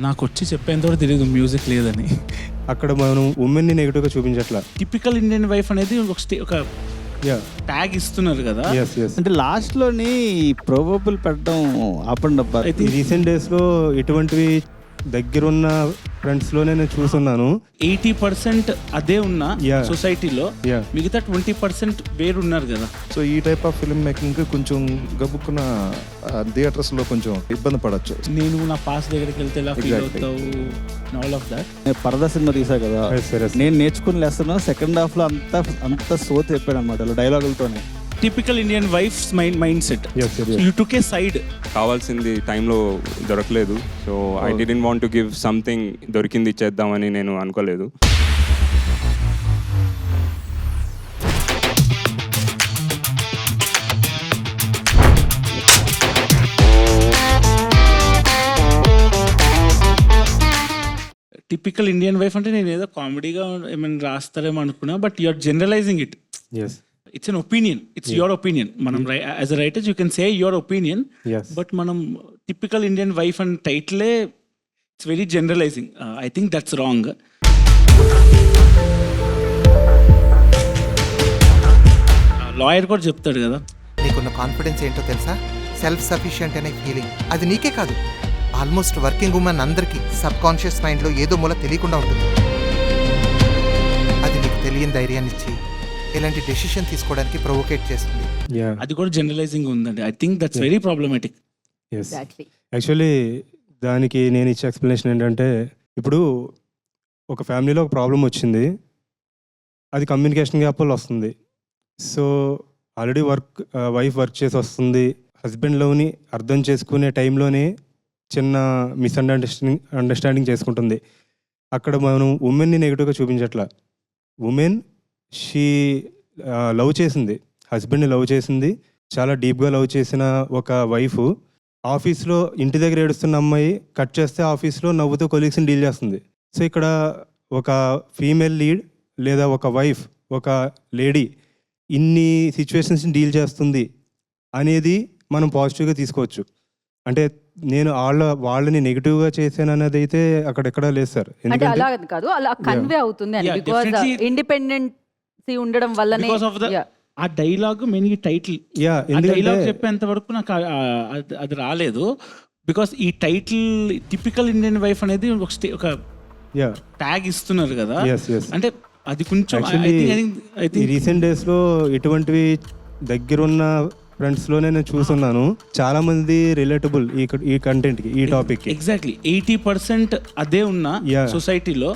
నాకు వచ్చి చెప్పేంత వరకు తెలియదు మ్యూజిక్ లేదని. అక్కడ మనం ఉమెన్ని నెగిటివ్గా చూపించట్లా. టిపికల్ ఇండియన్ వైఫ్ అనేది ఒక ట్యాగ్ ఇస్తున్నారు కదా. అంటే లాస్ట్లోని ప్రోబబుల్ పెట్టడం ఆపండి అబ్బా. ఈ రీసెంట్ డేస్లో ఇటువంటివి దగ్గరున్న ఫ్రెండ్స్లోనే నేను చూస్తున్నాను. 80% అదే ఉన్నా సొసైటీలో, మిగతా 20% వేరున్నారు కదా. సో ఈ టైప్ ఆఫ్ ఫిల్మ్ మేకింగ్ కొంచెం గబుక్కున్న థియేటర్స్లో కొంచెం ఇబ్బంది పడచ్చు. నేను నా పాస్ దగ్గరికి వెళ్తే ఎలా ఫీల్ అవుతావు, ఆల్ ఆఫ్ దాట్. నేను పరదా సినిమా తీసా కదా, నేను నేర్చుకుని లేస్తున్నా సెకండ్ హాఫ్లో అంత సోత్ చెప్పాడు అనమాట డైలాగులతోనే. Typical Indian wives mindset. You took a side. కావాల్సింది టైంలో దొరకలేదు. So I didn't want to give something, దొరికింది ఇచ్చేద్దామని నేను అనుకోలేదు. టిపికల్ ఇండియన్ వైఫ్ అంటే నేను ఏదో కామెడీగా ఏమైనా రాస్తారేమో అనుకున్నా, but you are generalising it. It's an opinion. It's your opinion. Manam as a writer you can say your opinion. But manam typical Indian wife and title it's very generalizing. I think that's wrong. Lawyer కూడా చెప్తాడు కదా, నీకున్న confidence ఏంటో తెలుసా? Self sufficient అనే feeling. అది నీకే కాదు, ఆల్మోస్ట్ వర్కింగ్ ఉమెన్ అందరికీ సబ్ కాన్షియస్ మైండ్లో ఏదో మూల తెలియకుండా ఉంటుంది. అది నీకు తెలియని ధైర్యాన్ని ఇచ్చి ఇలాంటి డెసిషన్ తీసుకోవడానికి ప్రొవోకేట్ చేస్తుంది. అది కూడా జనరలైజింగ్ ఉందండి. I think that's very problematic. Actually దానికి నేను ఇచ్చే ఎక్స్ప్లెనేషన్ ఏంటంటే, ఇప్పుడు ఒక ఫ్యామిలీలో ఒక ప్రాబ్లం వచ్చింది, అది కమ్యూనికేషన్ గ్యాప్ వల్ల వస్తుంది. సో ఆల్రెడీ వైఫ్ వర్క్ చేసి వస్తుంది, హస్బెండ్లోని అర్థం చేసుకునే టైంలోనే చిన్న అండర్స్టాండింగ్ చేసుకుంటుంది. అక్కడ మనం ఉమెన్ని నెగిటివ్గా చూపించట్లా. ఉమెన్ షీ లవ్ చేసింది, హస్బెండ్ని లవ్ చేసింది, చాలా డీప్గా లవ్ చేసిన ఒక వైఫ్ ఆఫీస్లో ఇంటి దగ్గర ఏడుస్తున్న అమ్మాయి కట్ చేస్తే ఆఫీస్లో నవ్వుతూ కొలీగ్స్ని డీల్ చేస్తుంది. సో ఇక్కడ ఒక ఫీమేల్ లీడ్ లేదా ఒక వైఫ్, ఒక లేడీ ఇన్ని సిచ్యువేషన్స్ని డీల్ చేస్తుంది అనేది మనం పాజిటివ్గా తీసుకోవచ్చు. అంటే నేను వాళ్ళని నెగిటివ్గా చేశాను అనేది అయితే అక్కడెక్కడ లేదు సార్. అంటే అలా కాదు, అలా కన్వే అవుతుంది అని. బికాజ్ ఇండిపెండెంట్ ఉండడం వల్లనే ఆ డైలాగ్ మెయిన్ టైటిల్. డైలాగ్ చెప్పేంత వరకు నాకు అది రాలేదు. బికాస్ ఈ టైటిల్ టిపికల్ ఇండియన్ వైఫ్ అనేది ఒక ట్యాగ్ ఇస్తున్నారు కదా. అంటే అది కొంచెం రీసెంట్ డేస్లో ఇటువంటివి దగ్గరున్న ఫ్రెండ్స్లోనే నేను చూస్తున్నాను. చాలా మంది రిలేటబుల్ ఈ కంటెంట్కి, ఈ టాపిక్. ఎగ్జాక్ట్లీ 80% అదే ఉన్నా సొసైటీలో,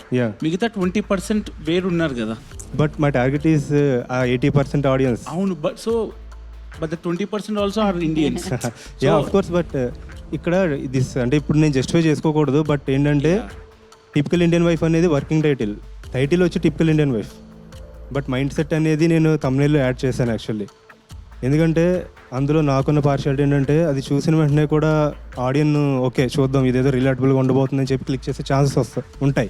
మిగతా 20% వేరున్నారు కదా. But my target is 80% audience. అవును, but 20% also are Indians. Of course. But ఇక్కడ అంటే ఇప్పుడు నేను జస్టిఫై చేసుకోకూడదు. బట్ ఏంటంటే టిపికల్ ఇండియన్ వైఫ్ అనేది వర్కింగ్ టైటిల్ వచ్చి typical Indian wife. But mindset అనేది నేను thumbnail యాడ్ చేశాను యాక్చువల్లీ. ఎందుకంటే అందులో నాకున్న పార్షియాలిటీ ఏంటంటే, అది చూసిన వెంటనే కూడా ఆడియన్ ఓకే చూద్దాం ఇదేదో రిలేటబుల్గా ఉండబోతుందని చెప్పి క్లిక్ చేసే ఛాన్సెస్ ఉంటాయి.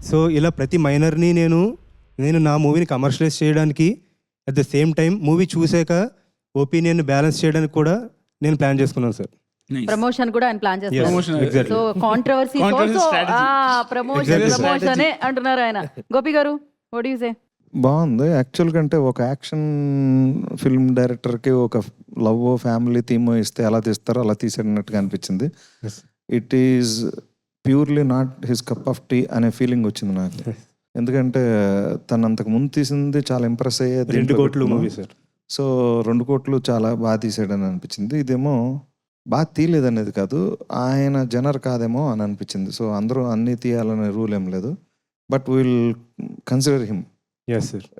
సో ఇలా ప్రతి మైనర్ని నేను నా మూవీని కమర్షియలైజ్ చేయడానికి, at the same time movie చూసాక ఒపీనియన్ బ్యాలెన్స్ చేయడానికి కూడా నేను ప్లాన్ చేసుకున్నాను సార్. ప్రమోషన్ కూడా ఆయన ప్లాన్ చేస్తారు. సో కాంట్రవర్సీ ప్రమోషన్ అంటున్నారు ఆయన. గోపి గారు, వాట్ డు యు సే? బాగుంది యాక్చువల్ కంటే ఒక యాక్షన్ ఫిల్మ్ డైరెక్టర్కి ఒక లవ్ ఫ్యామిలీ థీమ్ ఇస్తే ఎలా తీస్తారో అలా తీసేటట్టుగా అనిపించింది. It is purely not his cup of tea అనే ఫీలింగ్ వచ్చింది నాకు. ఎందుకంటే తను అంతకు ముందు తీసింది చాలా ఇంప్రెస్ అయ్యేది 2 కోట్లు మూవీ సార్. సో 2 కోట్లు చాలా బాగా తీసాడని అనిపించింది. ఇదేమో బాగా తీయలేదనేది కాదు, ఆయన జనర్ కాదేమో అని అనిపించింది. సో అందరూ అన్నీ తీయాలనే రూల్ ఏం లేదు, బట్ విల్ కన్సిడర్ హిమ్.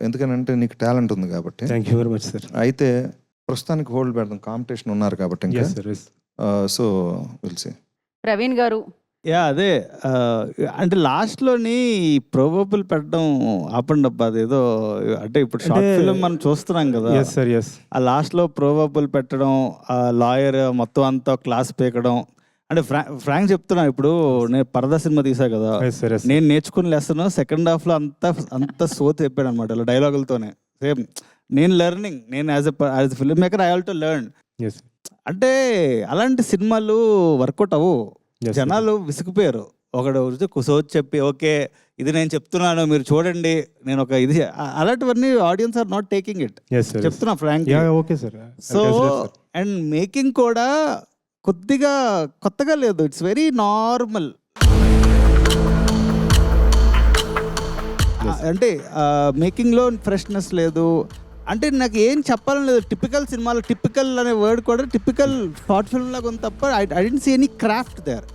ఎందుకనంటే నీకు టాలెంట్ ఉంది కాబట్టి. Thank you very much sir. అయితే ప్రస్తుతానికి హోల్డ్ పెడదాం, కాంపిటీషన్ ఉన్నారు కాబట్టి ఇంకా. So will see. ప్రవీణ్ గారు, అదే అంటే లాస్ట్లోని ప్రోబబుల్ పెట్టడం ఆపండి అబ్బా. అదేదో అంటే ఇప్పుడు షార్ట్ ఫిల్మ్ మనం చూస్తున్నాం కదా, ఆ లాస్ట్లో ప్రోబబుల్ పెట్టడం, ఆ లాయర్ మొత్తం అంతా క్లాస్ పీకడం. అంటే ఫ్రాంక్ చెప్తున్నా, ఇప్పుడు నేను పరదా సినిమా తీసా కదా, నేను నేర్చుకుని లేస్తున్నా సెకండ్ హాఫ్లో అంత సోత్ చెప్పాడు అనమాట ఇలా డైలాగులతోనే. సేమ్ నేను లెర్నింగ్, నేను as a film maker I have to learn. అంటే అలాంటి సినిమాలు వర్కౌట్ అవ్వు. Yes, జనాలు విసిగిపోయారు. ఒకడు కుసోచి చెప్పి ఓకే ఇది నేను చెప్తున్నాను మీరు చూడండి నేను ఒక ఇది అలాంటివన్నీ audience are not taking it. Yes, sir. చెప్తున్నా frank. Okay sir. So and making కూడా కొద్దిగా కొత్తగా లేదు, ఇట్స్ వెరీ నార్మల్. అంటే మేకింగ్లో ఫ్రెష్నెస్ లేదు. అంటే నాకు ఏం చెప్పాలని లేదు. టిపికల్ సినిమాలో టిపికల్ అనే వర్డ్ కూడా టిపికల్ షార్ట్ ఫిల్మ్ లాగా ఉంది తప్ప I don't see any craft there.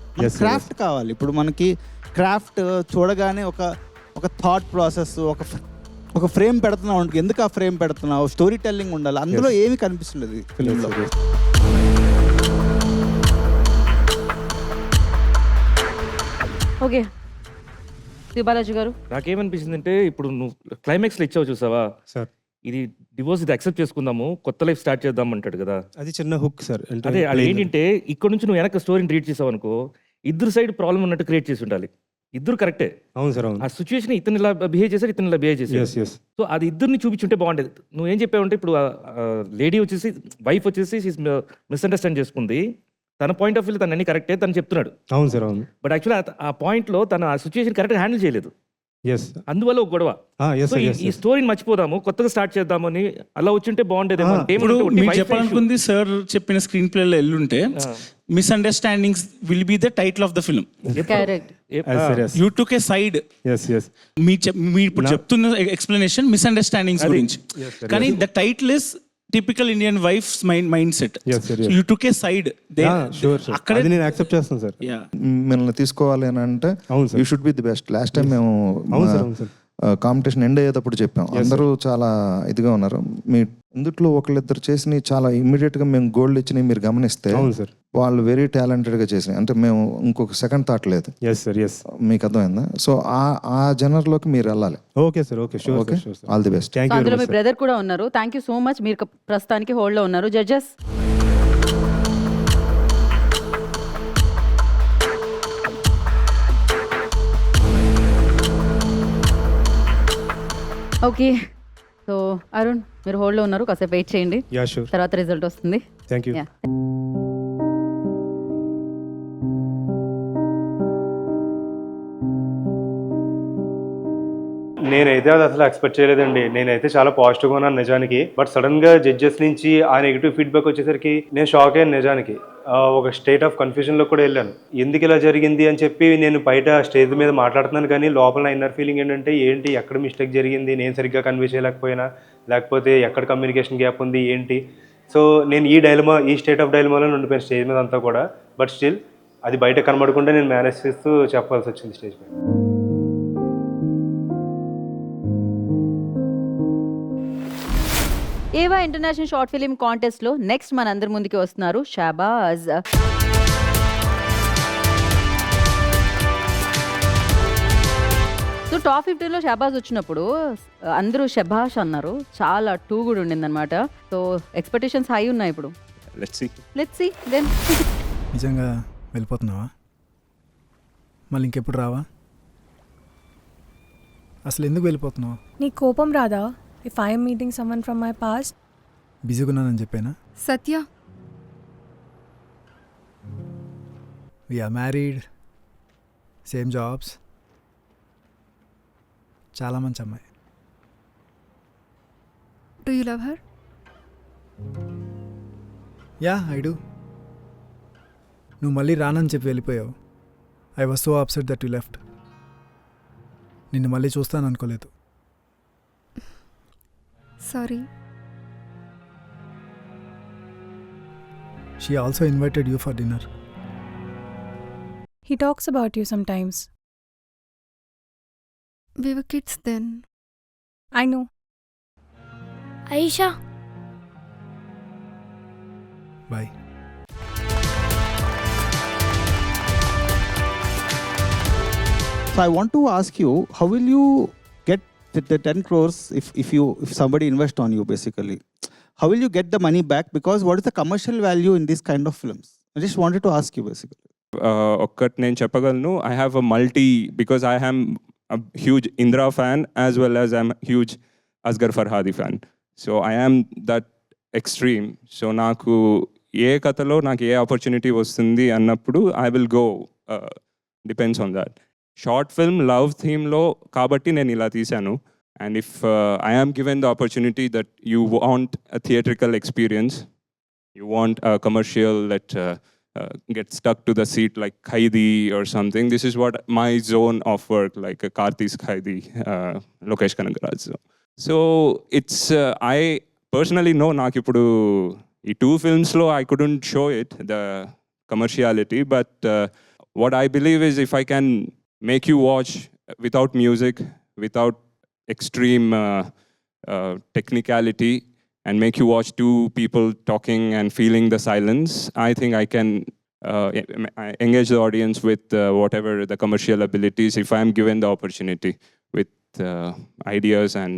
Craft కావాలి. ఇప్పుడు మనకి క్రాఫ్ట్ చూడగానే ఒక థాట్ ప్రాసెస్, ఒక ఫ్రేమ్ పెడుతున్నావు అంటే ఎందుకు ఆ ఫ్రేమ్ పెడుతున్నావు, స్టోరీ టెల్లింగ్ ఉండాలి. అందులో ఏమీ కనిపిస్తుంది ఫిల్మ్లో. ఓకే శివబాలాజీ గారు, నాకేమనిపించింది అంటే ఇప్పుడు నువ్వు క్లైమాక్స్లో ఇచ్చావు చూసావా సార్, ఇది డివోర్స్ ఇది యాక్సెప్ట్ చేసుకుందాము కొత్త లైఫ్ స్టార్ట్ చేద్దాం అంటాడు కదా. అది చిన్న హుక్ సార్. అదే అది ఏంటంటే ఇక్కడ నుంచి నువ్వు వెనక స్టోరీని రీడ్ చేసావు అనుకో ఇద్దరు సైడ్ ప్రాబ్లం ఉన్నట్టు క్రియేట్ చేసి ఉండాలి. ఇద్దరు కరెక్టే. అవును సార్, అవును. ఆ సిచ్యువేషన్ ఇతను ఇలా బిహేవ్ చేశారు, ఇతను ఇలా బిహేవ్ చేశారు. Yes yes. సో అది ఇద్దరిని చూపించుంటే బాగుండేది. నువ్వేం చెప్పావంటే ఇప్పుడు లేడీ వచ్చేసి వైఫ్ వచ్చేసి మిస్అండర్స్టాండ్ చేసుకుంది, తన పాయింట్ ఆఫ్ వ్యూ తను అన్ని కరెక్టే తను చెప్తున్నాడు. అవును సార్, అవును. బట్ యాక్చువల్లీ ఆ పాయింట్లో తను ఆ సిచ్యువేషన్ కరెక్ట్గా హ్యాండిల్ చేయలేదు. ఎస్. అందువల్ల ఒక గొడవ. Yes so sir. ఈ స్టోరీని మర్చిపోదాము, కొత్తగా స్టార్ట్ చేద్దామని అలా వచ్చింటే బాగుండేది. ఇప్పుడు మీరు చెప్పాలనుకుంది సార్ చెప్పిన స్క్రీన్ ప్లేలో ఎల్లుంటే misunderstandings will be the title of the film. Correct. You took a side. Yes yes. మీ ఇప్పుడు చెప్తున్న ఎక్స్ప్లెనేషన్ మిస్అండర్స్టాండింగ్స్ గురించి, కానీ the title is typical Indian wives mindset. You took a side. అక్కడ నేను యాక్సెప్ట్ చేస్తాను సార్. మిమ్మల్ని తీసుకోవాలి అని అంటే అవును sir. You should be the best. Last time మేము అవును సార్, అవును సార్. కాంపిటీషన్ ఎండ్ అయ్యేటప్పుడు చెప్పాం, అందరూ చాలా ఇదిగా ఉన్నారు. మీ ఇందుట్లో ఒకళ్ళిద్దరు చేసినవి చాలా ఇమ్మీడియట్ గా మేము గోల్డ్ ఇచ్చినవి మీరు గమనిస్తే అవును సార్, వాళ్ళు వెరీ టాలెంటెడ్ గా చేసినాయి. అంటే మేము ఇంకొక సెకండ్ థాట్ లేదు. Yes sir, yes. మీకు అర్థమైందా? సో ఆ జనర్లోకి మీరు వెళ్ళాలి. Okay sir, okay, sure okay, sure sir. All the best. Thank you అందులో వెరీ మీ మచ్. బ్రదర్ కూడా ఉన్నారు. Thank you so much. మీరు ప్రస్తుతానికి హోల్డ్ లో ఉన్నారు. Judges okay. సో అరుణ్ మీరు హోల్డ్ లో ఉన్నారు, కాసేపు వెయిట్ చేయండి, యా షూర్. తర్వాత రిజల్ట్ వస్తుంది. Thank you. Yeah. నేనైతే అది అసలు ఎక్స్పెక్ట్ చేయలేదండి. నేనైతే చాలా పాజిటివ్గా ఉన్నాను నిజానికి. బట్ సడన్ గా జడ్జెస్ నుంచి ఆ నెగిటివ్ ఫీడ్బ్యాక్ వచ్చేసరికి నేను షాక్ అయ్యాను నిజానికి. ఒక స్టేట్ ఆఫ్ కన్ఫ్యూజన్ లో కూడా వెళ్ళాను. ఎందుకు ఇలా జరిగింది అని చెప్పి నేను బయట స్టేజ్ మీద మాట్లాడుతున్నాను, కానీ లోపల నా ఇన్నర్ ఫీలింగ్ ఏంటంటే ఏంటి ఎక్కడ మిస్టేక్ జరిగింది, నేను సరిగ్గా కన్వే చేయలేకపోయినా, లేకపోతే ఎక్కడ కమ్యూనికేషన్ గ్యాప్ ఉంది ఏంటి. సో నేను ఈ స్టేట్ ఆఫ్ డైలమాలో ఉండిపోయాను స్టేజ్ మీద అంతా కూడా. బట్ స్టిల్ అది బయట కనబడకుండా నేను మేనేజ్ చేస్తూ చెప్పాల్సి వచ్చింది స్టేజ్ మీద. ఏవా ఇంటర్నేషనల్ షార్ట్ ఫిలిం కాంటెస్ట్ లో నెక్స్ట్ మన అందరి ముందుకి వస్తున్నారు షాబాజ్. సో టాప్ 15లో షాబాజ్ వచ్చినప్పుడు అందరూ షబాష్ అన్నారు, చాలా టూ కూడా ఉండింది అనమాట. సో ఎక్స్పెక్టేషన్స్ హై ఉన్నాయి ఇప్పుడు. Let's see then. నిజంగా వెళ్ళిపోతున్నావా? మళ్ళీ ఇంకెప్పుడు రావా? అసలు ఎందుకు వెళ్ళిపోతున్నావు? నీ కోపం రాదా if I'm meeting someone from my past? బిజీగా ఉన్నానని చెప్పానా? సత్య, వీఆర్ మ్యారీడ్, సేమ్ జాబ్స్, చాలా మంచి అమ్మాయి. Do you love her? Yeah I do. నువ్వు మళ్ళీ రానని చెప్పి వెళ్ళిపోయావు. I was so upset that you left. నిన్ను మళ్ళీ చూస్తాను అనుకోలేదు. Sorry. She also invited you for dinner. He talks about you sometimes. We were kids then. I know. Aisha. Bye. So I want to ask you, how will you get the 10 crores if somebody invest on you basically? How will you get the money back? Because what is the commercial value in this kind of films? I just wanted to ask you basically. ఒక్కటి నేను చెప్పగలను. I have a because I am a huge Indra fan as well as I'm a huge Asghar Farhadi fan. So I am that extreme. So నాకు ఏ కథలో నాకు ఏ opportunity వస్తుంది అన్నప్పుడు I will go depends on that. Short film love థీమ్లో కాబట్టి నేను ఇలా తీశాను. And if I am given the opportunity that you want a theatrical experience, you want a commercial that gets stuck to the seat like Khaidi or something, this is what my zone of work, like Karthis Khaidi, Lokesh Kanagaraj. So it's I personally know నాకు ఇప్పుడు ఈ 2 filmsలో I couldn't show it, the commerciality, but what I believe is if I can make you watch without music, without extreme technicality, and make you watch 2 people talking and feeling the silence, I think I can engage the audience with whatever the commercial abilities, if I am given the opportunity with ideas and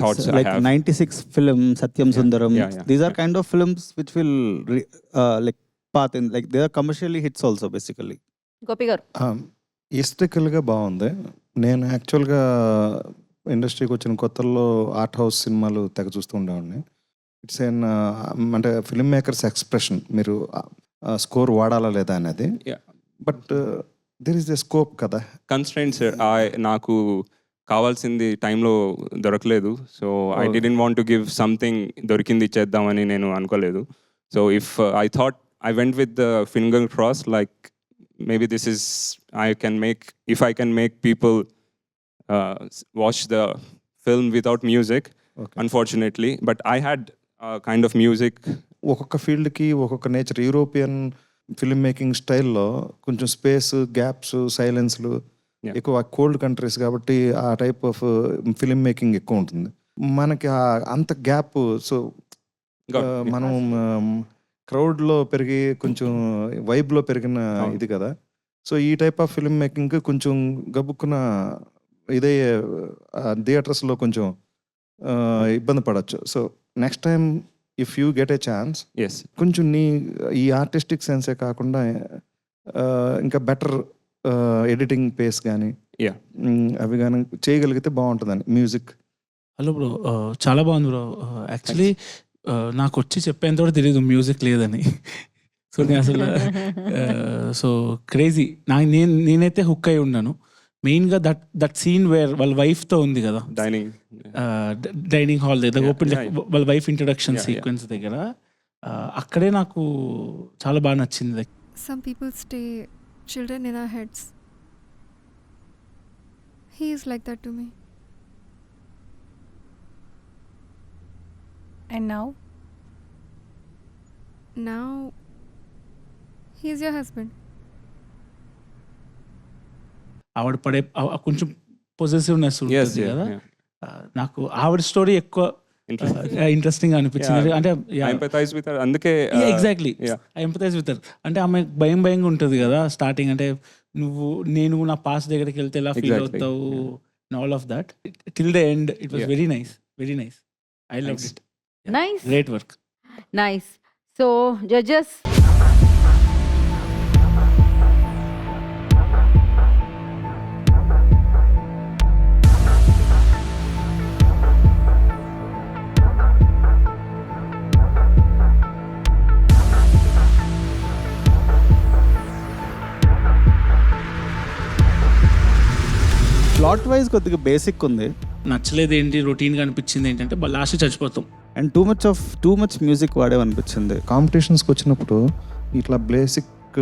thoughts like I have. 96 film, Satyam Sundaram, yeah. these are kind of films which will like path in, like they are commercially hits also basically. Gopi గారు. హిస్టరికల్గా బాగుంది. నేను యాక్చువల్గా ఇండస్ట్రీకి వచ్చిన కొత్తల్లో art house సినిమాలు తెగ చూస్తూ ఉండేవాడిని. ఇట్స్ ఎన్ అంటే ఫిల్మ్ మేకర్స్ ఎక్స్ప్రెషన్, మీరు స్కోర్ వాడాలా లేదా అనేది. But there is the scope కదా. కన్స్ట్రెంట్స్ నాకు కావాల్సింది టైంలో దొరకలేదు. So I didn't want to give something దొరికింది ఇచ్చేద్దామని నేను అనుకోలేదు. So if I thought I went with the finger cross, like maybe this is if I can make people watch the film without music, Okay. unfortunately, but I had kind of music. ఒక్కొక్క ఫీల్డ్కి ఒక్కొక్క nature. European film making స్టైల్లో కొంచెం space, gaps, సైలెన్స్లు ఎక్కువ. Cold countries కాబట్టి ఆ type of film making ఎక్కువ ఉంటుంది. మనకి అంత గ్యాప్. సో మనం క్రౌడ్లో పెరిగి కొంచెం వైబ్లో పెరిగిన ఇది కదా. సో ఈ టైప్ ఆఫ్ ఫిల్మ్ మేకింగ్ కొంచెం గబుక్కున ఇదే థియేటర్స్లో కొంచెం ఇబ్బంది పడవచ్చు. So next time if you get a chance, కొంచెం నీ ఈ ఆర్టిస్టిక్ సెన్సే కాకుండా ఇంకా బెటర్ ఎడిటింగ్ పేస్ కానీ అవి కానీ చేయగలిగితే బాగుంటుందని. మ్యూజిక్. హలో బ్రో, చాలా బాగుంది బ్రో. యాక్చువల్లీ నాకు వచ్చి చెప్పేంత కూడా తెలియదు మ్యూజిక్ లేదని. సో నేను అసలు సో క్రేజీ. నేనైతే హుక్ అయి ఉన్నాను. మెయిన్గా దట్ సీన్ వేర్ వాళ్ళ వైఫ్తో ఉంది కదా, డైనింగ్ హాల్ దగ్గర ఓపెన్, వాళ్ళ వైఫ్ ఇంట్రొడక్షన్ సీక్వెన్స్ దగ్గర, అక్కడే నాకు చాలా బాగా నచ్చింది. Some people stay children in our heads. He is like that to me. And now? Now, he is your husband. ఆవిడ పడే కొంచెం పొజెసివ్నెస్ ఉంటుంది కదా, నాకు ఆవిడ స్టోరీ ఎక్కువ ఇంట్రెస్టింగ్ అనిపించింది. అంటే అందుకే exactly I empathise with her. అంటే ఆమె భయంగా ఉంటుంది కదా స్టార్టింగ్, అంటే నేను నా పాస్ దగ్గరికి వెళ్తే ఎలా ఫీల్ అవుతావు, all of that till the end. It was very nice, very nice. I loved it. Nice. Great work. Nice. So, judges. Plot wise కొద్దిగా బేసిక్ ఉంది. నచ్చలేదు ఏంటి, రొటీన్గా అనిపించింది ఏంటంటే లాస్ట్ చచ్చిపోతాం. అండ్ టూ మచ్ మ్యూజిక్ వాడేవనిపించింది. కాంపిటీషన్స్కి వచ్చినప్పుడు ఇట్లా బేసిక్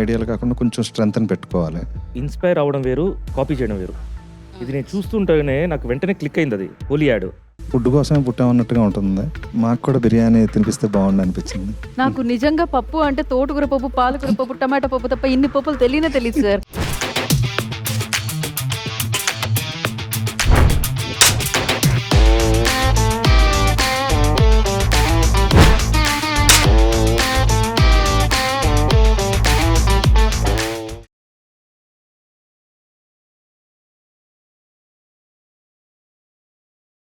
ఐడియాలు కాకుండా కొంచెం స్ట్రెంత్ అని పెట్టుకోవాలి. ఇన్స్పైర్ అవ్వడం వేరు, కాపీ చేయడం వేరు. ఇది నేను చూస్తుంటేనే నాకు వెంటనే క్లిక్ అయింది. అది హోలీ యాడ్. ఫుడ్ కోసమే పుట్టామన్నట్టుగా ఉంటుంది. మాకు కూడా బిర్యానీ తినిపిస్తే బాగుండు అనిపించింది. నాకు నిజంగా పప్పు అంటే తోటకూర పప్పు, పాలకూర పప్పు, టమాటా పప్పు తప్ప ఇన్ని పప్పులు తెలియదు సార్.